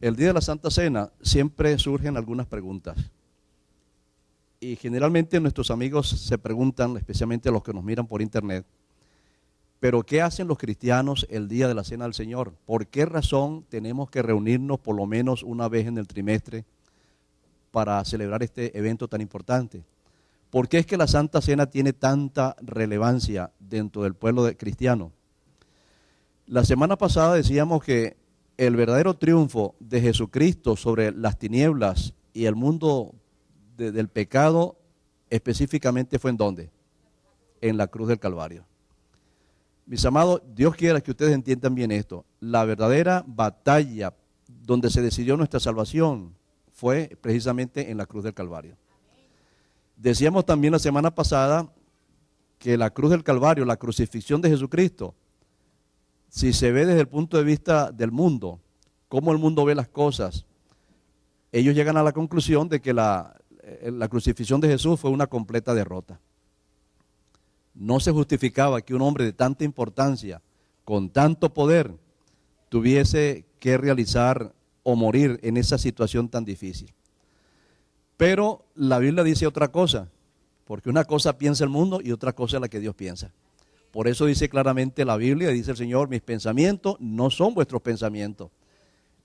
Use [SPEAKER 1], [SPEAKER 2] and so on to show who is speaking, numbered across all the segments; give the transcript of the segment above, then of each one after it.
[SPEAKER 1] El día de la Santa Cena siempre surgen algunas preguntas. Y generalmente nuestros amigos se preguntan, especialmente los que nos miran por internet, ¿pero qué hacen los cristianos el día de la Cena del Señor? ¿Por qué razón tenemos que reunirnos por lo menos una vez en el trimestre para celebrar este evento tan importante? ¿Por qué es que la Santa Cena tiene tanta relevancia dentro del pueblo cristiano? La semana pasada decíamos que el verdadero triunfo de Jesucristo sobre las tinieblas y el mundo del pecado específicamente fue ¿en dónde? En la cruz del Calvario. Mis amados, Dios quiera que ustedes entiendan bien esto. La verdadera batalla donde se decidió nuestra salvación fue precisamente en la cruz del Calvario. Decíamos también la semana pasada que la cruz del Calvario, la crucifixión de Jesucristo, si se ve desde el punto de vista del mundo, cómo el mundo ve las cosas, ellos llegan a la conclusión de que la crucifixión de Jesús fue una completa derrota. No se justificaba que un hombre de tanta importancia, con tanto poder, tuviese que realizar o morir en esa situación tan difícil. Pero la Biblia dice otra cosa, porque una cosa piensa el mundo y otra cosa es la que Dios piensa. Por eso dice claramente la Biblia, dice el Señor, mis pensamientos no son vuestros pensamientos.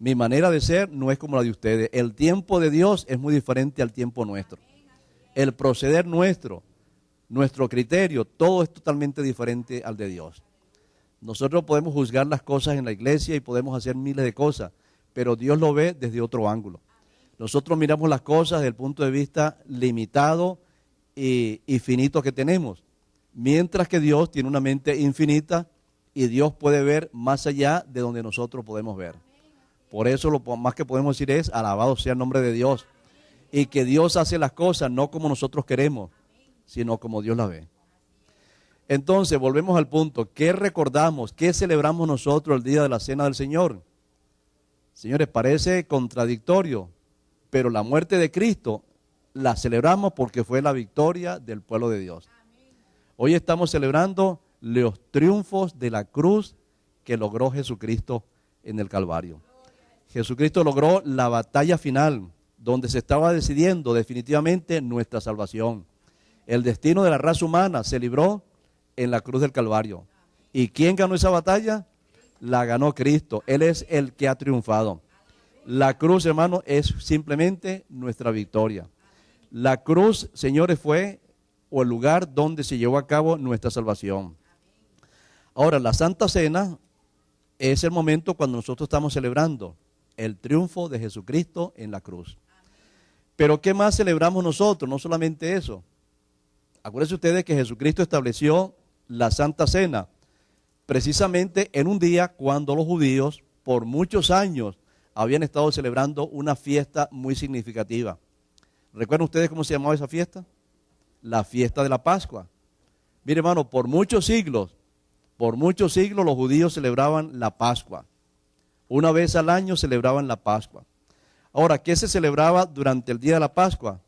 [SPEAKER 1] Mi manera de ser no es como la de ustedes. El tiempo de Dios es muy diferente al tiempo nuestro. El proceder nuestro, nuestro criterio, todo es totalmente diferente al de Dios. Nosotros podemos juzgar las cosas en la iglesia y podemos hacer miles de cosas, pero Dios lo ve desde otro ángulo. Nosotros miramos las cosas desde el punto de vista limitado y finito que tenemos, mientras que Dios tiene una mente infinita y Dios puede ver más allá de donde nosotros podemos ver. Por eso lo más que podemos decir es, alabado sea el nombre de Dios, y que Dios hace las cosas no como nosotros queremos, sino como Dios las ve. Entonces, volvemos al punto, ¿qué recordamos, qué celebramos nosotros el día de la Cena del Señor? Señores, parece contradictorio, pero la muerte de Cristo la celebramos porque fue la victoria del pueblo de Dios. Hoy estamos celebrando los triunfos de la cruz que logró Jesucristo en el Calvario. Jesucristo logró la batalla final, donde se estaba decidiendo definitivamente nuestra salvación. El destino de la raza humana se libró en la cruz del Calvario. ¿Y quién ganó esa batalla? La ganó Cristo. Él es el que ha triunfado. La cruz, hermano, es simplemente nuestra victoria. La cruz, señores, fue el lugar donde se llevó a cabo nuestra salvación. Ahora, la Santa Cena es el momento cuando nosotros estamos celebrando el triunfo de Jesucristo en la cruz. Pero ¿qué más celebramos nosotros? No solamente eso. Acuérdense ustedes que Jesucristo estableció la Santa Cena precisamente en un día cuando los judíos por muchos años habían estado celebrando una fiesta muy significativa. ¿Recuerdan ustedes cómo se llamaba esa fiesta? La fiesta de la Pascua. Mire, hermano, por muchos siglos los judíos celebraban la Pascua. Una vez al año celebraban la Pascua. Ahora, ¿qué se celebraba durante el día de la Pascua?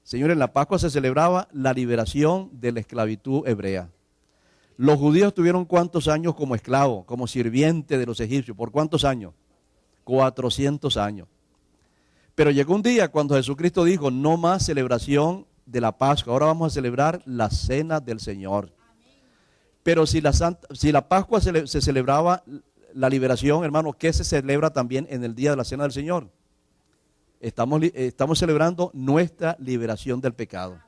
[SPEAKER 1] Señores, en la Pascua se celebraba la liberación de la esclavitud hebrea. Los judíos tuvieron ¿cuántos años como esclavos, como sirvientes de los egipcios? ¿Por cuántos años? 400 años. Pero llegó un día cuando Jesucristo dijo, no más celebración de la Pascua, ahora vamos a celebrar la Cena del Señor. Pero si la Pascua se celebraba la liberación, hermano, ¿qué se celebra también en el día de la Cena del Señor? Estamos celebrando nuestra liberación del pecado.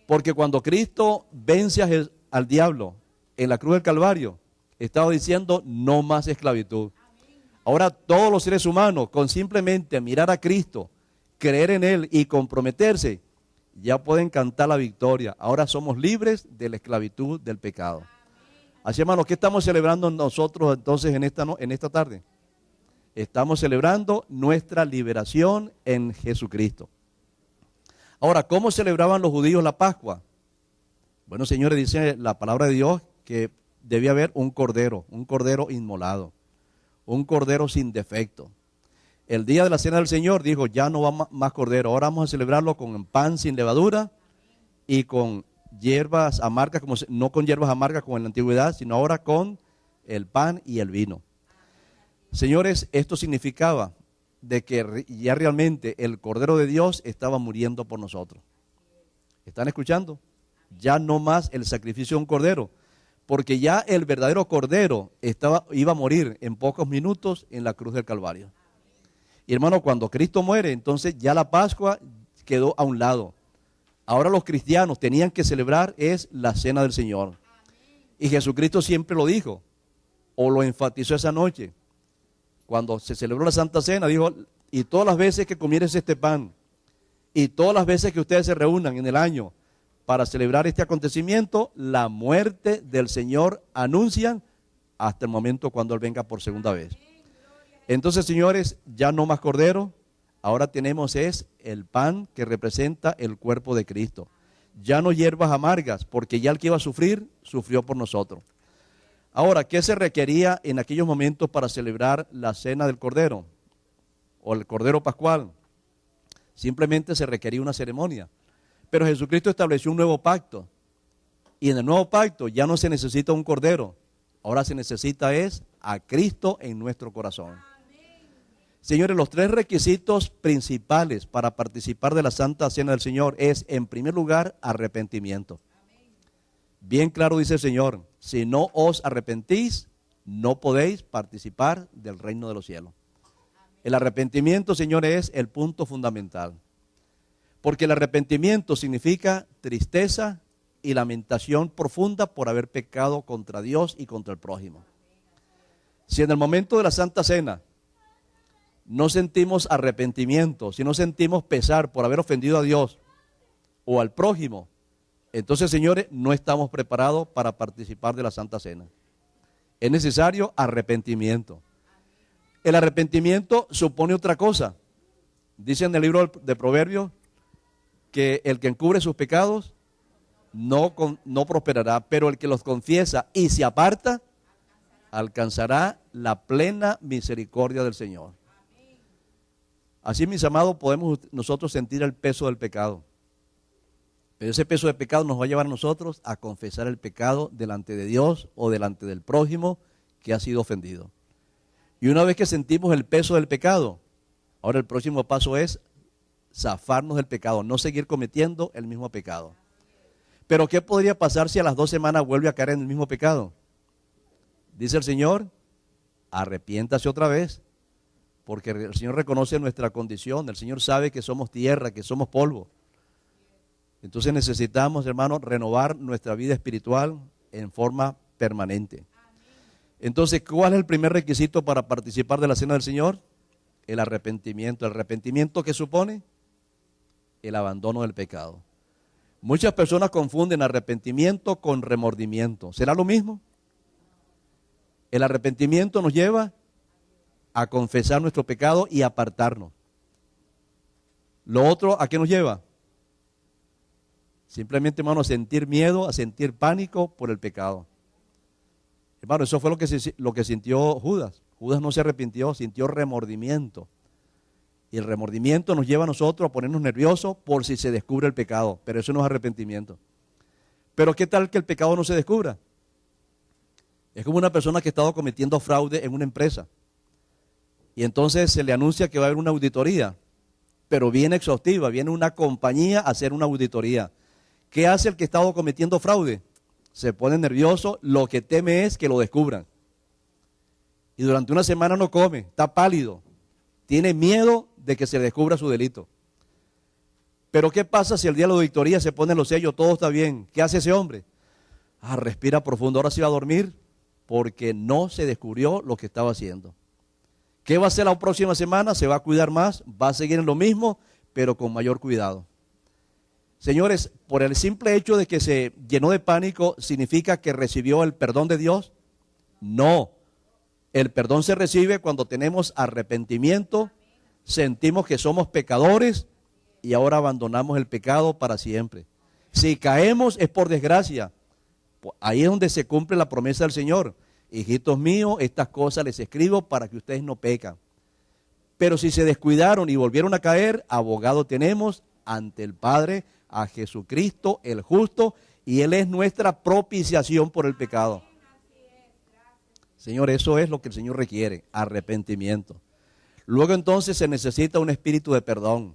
[SPEAKER 1] Porque cuando Cristo vence al diablo en la cruz del Calvario, estaba diciendo no más esclavitud. Ahora todos los seres humanos, con simplemente mirar a Cristo, creer en Él y comprometerse, ya pueden cantar la victoria. Ahora somos libres de la esclavitud del pecado. Así, hermanos, ¿qué estamos celebrando nosotros entonces en esta tarde? Estamos celebrando nuestra liberación en Jesucristo. Ahora, ¿cómo celebraban los judíos la Pascua? Bueno, señores, dice la palabra de Dios que debía haber un cordero inmolado, un cordero sin defecto. El día de la Cena del Señor dijo, ya no va más cordero, ahora vamos a celebrarlo con pan sin levadura y con hierbas amargas, no con hierbas amargas como en la antigüedad, sino ahora con el pan y el vino. Señores, esto significaba de que ya realmente el Cordero de Dios estaba muriendo por nosotros. ¿Están escuchando? Ya no más el sacrificio de un cordero, porque ya el verdadero cordero iba a morir en pocos minutos en la cruz del Calvario. Y hermano, cuando Cristo muere, entonces ya la Pascua quedó a un lado. Ahora los cristianos tenían que celebrar es la cena del Señor. Y Jesucristo siempre lo dijo, o lo enfatizó esa noche. Cuando se celebró la Santa Cena, dijo, y todas las veces que comieres este pan, y todas las veces que ustedes se reúnan en el año para celebrar este acontecimiento, la muerte del Señor anuncian hasta el momento cuando Él venga por segunda vez. Entonces, señores, ya no más cordero, ahora tenemos es el pan que representa el cuerpo de Cristo. Ya no hierbas amargas, porque ya el que iba a sufrir, sufrió por nosotros. Ahora, ¿qué se requería en aquellos momentos para celebrar la cena del Cordero o el Cordero Pascual? Simplemente se requería una ceremonia. Pero Jesucristo estableció un nuevo pacto. Y en el nuevo pacto ya no se necesita un Cordero. Ahora se necesita es a Cristo en nuestro corazón. Señores, los tres requisitos principales para participar de la Santa Cena del Señor es, en primer lugar, arrepentimiento. Bien claro dice el Señor, si no os arrepentís, no podéis participar del reino de los cielos. El arrepentimiento, señores, es el punto fundamental. Porque el arrepentimiento significa tristeza y lamentación profunda por haber pecado contra Dios y contra el prójimo. Si en el momento de la Santa Cena no sentimos arrepentimiento, si no sentimos pesar por haber ofendido a Dios o al prójimo, entonces, señores, no estamos preparados para participar de la Santa Cena. Es necesario arrepentimiento. El arrepentimiento supone otra cosa. Dice en el libro de Proverbios que el que encubre sus pecados no prosperará, pero el que los confiesa y se aparta, alcanzará la plena misericordia del Señor. Así, mis amados, podemos nosotros sentir el peso del pecado. Pero ese peso de pecado nos va a llevar a nosotros a confesar el pecado delante de Dios o delante del prójimo que ha sido ofendido. Y una vez que sentimos el peso del pecado, ahora el próximo paso es zafarnos del pecado, no seguir cometiendo el mismo pecado. Pero ¿qué podría pasar si a las 2 semanas vuelve a caer en el mismo pecado? Dice el Señor, arrepiéntase otra vez, porque el Señor reconoce nuestra condición, el Señor sabe que somos tierra, que somos polvo. Entonces necesitamos, hermanos, renovar nuestra vida espiritual en forma permanente. Entonces, ¿cuál es el primer requisito para participar de la Cena del Señor? El arrepentimiento. ¿El arrepentimiento qué supone? El abandono del pecado. Muchas personas confunden arrepentimiento con remordimiento. ¿Será lo mismo? El arrepentimiento nos lleva a confesar nuestro pecado y apartarnos. Lo otro, ¿a qué nos lleva? Simplemente, hermano, a sentir miedo, a sentir pánico por el pecado. Hermano, eso fue lo que sintió Judas. Judas no se arrepintió, sintió remordimiento. Y el remordimiento nos lleva a nosotros a ponernos nerviosos por si se descubre el pecado. Pero eso no es arrepentimiento. Pero ¿qué tal que el pecado no se descubra? Es como una persona que ha estado cometiendo fraude en una empresa. Y entonces se le anuncia que va a haber una auditoría. Pero viene exhaustiva, viene una compañía a hacer una auditoría. ¿Qué hace el que ha estado cometiendo fraude? Se pone nervioso, lo que teme es que lo descubran. Y durante una semana no come, está pálido, tiene miedo de que se le descubra su delito. Pero ¿qué pasa si el día de la auditoría se ponen los sellos, todo está bien? ¿Qué hace ese hombre? Respira profundo, ahora sí va a dormir porque no se descubrió lo que estaba haciendo. ¿Qué va a hacer la próxima semana? Se va a cuidar más, va a seguir en lo mismo, pero con mayor cuidado. Señores, por el simple hecho de que se llenó de pánico, ¿significa que recibió el perdón de Dios? No. El perdón se recibe cuando tenemos arrepentimiento, sentimos que somos pecadores y ahora abandonamos el pecado para siempre. Si caemos es por desgracia. Ahí es donde se cumple la promesa del Señor. Hijitos míos, estas cosas les escribo para que ustedes no pecan. Pero si se descuidaron y volvieron a caer, abogado tenemos ante el Padre, a Jesucristo el justo, y Él es nuestra propiciación por el pecado. Señor, eso es lo que el Señor requiere, arrepentimiento. Luego entonces se necesita un espíritu de perdón.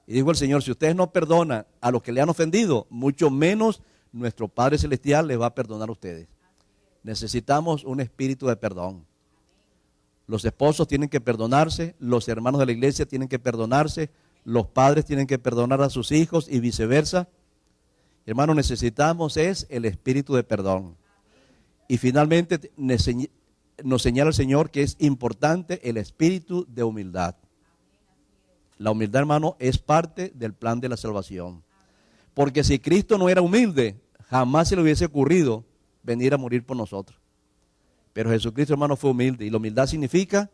[SPEAKER 1] Y dijo el Señor, si ustedes no perdonan a los que le han ofendido, mucho menos nuestro Padre Celestial les va a perdonar a ustedes. Necesitamos un espíritu de perdón. Los esposos tienen que perdonarse, los hermanos de la iglesia tienen que perdonarse, los padres tienen que perdonar a sus hijos y viceversa. Hermanos, necesitamos es el espíritu de perdón. Y finalmente nos señala el Señor que es importante el espíritu de humildad. La humildad, hermano, es parte del plan de la salvación. Porque si Cristo no era humilde, jamás se le hubiese ocurrido venir a morir por nosotros. Pero Jesucristo, hermano, fue humilde. Y la humildad significa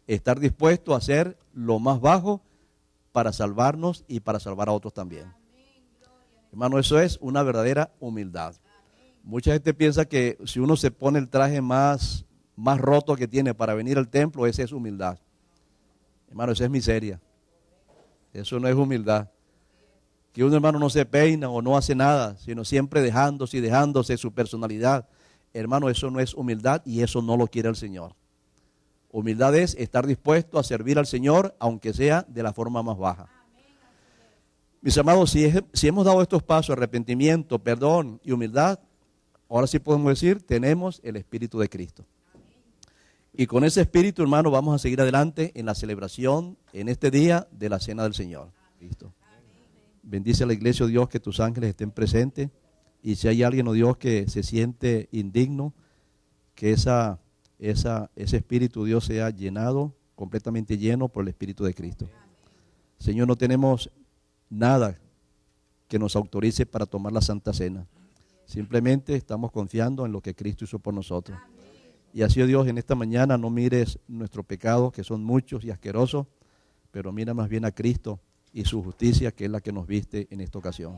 [SPEAKER 1] estar dispuesto a hacer lo más bajo para salvarnos y para salvar a otros también. Hermano, eso es una verdadera humildad. Mucha gente piensa que si uno se pone el traje más roto que tiene para venir al templo, esa es humildad. Hermano, esa es miseria. Eso no es humildad. Que un hermano no se peina o no hace nada, sino siempre dejándose su personalidad. Hermano, eso no es humildad y eso no lo quiere el Señor. Humildad es estar dispuesto a servir al Señor, aunque sea de la forma más baja. Mis amados, si hemos dado estos pasos, arrepentimiento, perdón y humildad, ahora sí podemos decir, tenemos el Espíritu de Cristo. Y con ese Espíritu, hermano, vamos a seguir adelante en la celebración, en este día de la Cena del Señor. Cristo. Bendice a la iglesia, oh Dios, que tus ángeles estén presentes. Y si hay alguien, oh Dios, que se siente indigno, que ese Espíritu, Dios, sea llenado, completamente lleno por el Espíritu de Cristo. Señor, no tenemos nada que nos autorice para tomar la Santa Cena. Simplemente estamos confiando en lo que Cristo hizo por nosotros. Y así, oh Dios, en esta mañana no mires nuestros pecados, que son muchos y asquerosos, pero mira más bien a Cristo y su justicia, que es la que nos viste en esta ocasión.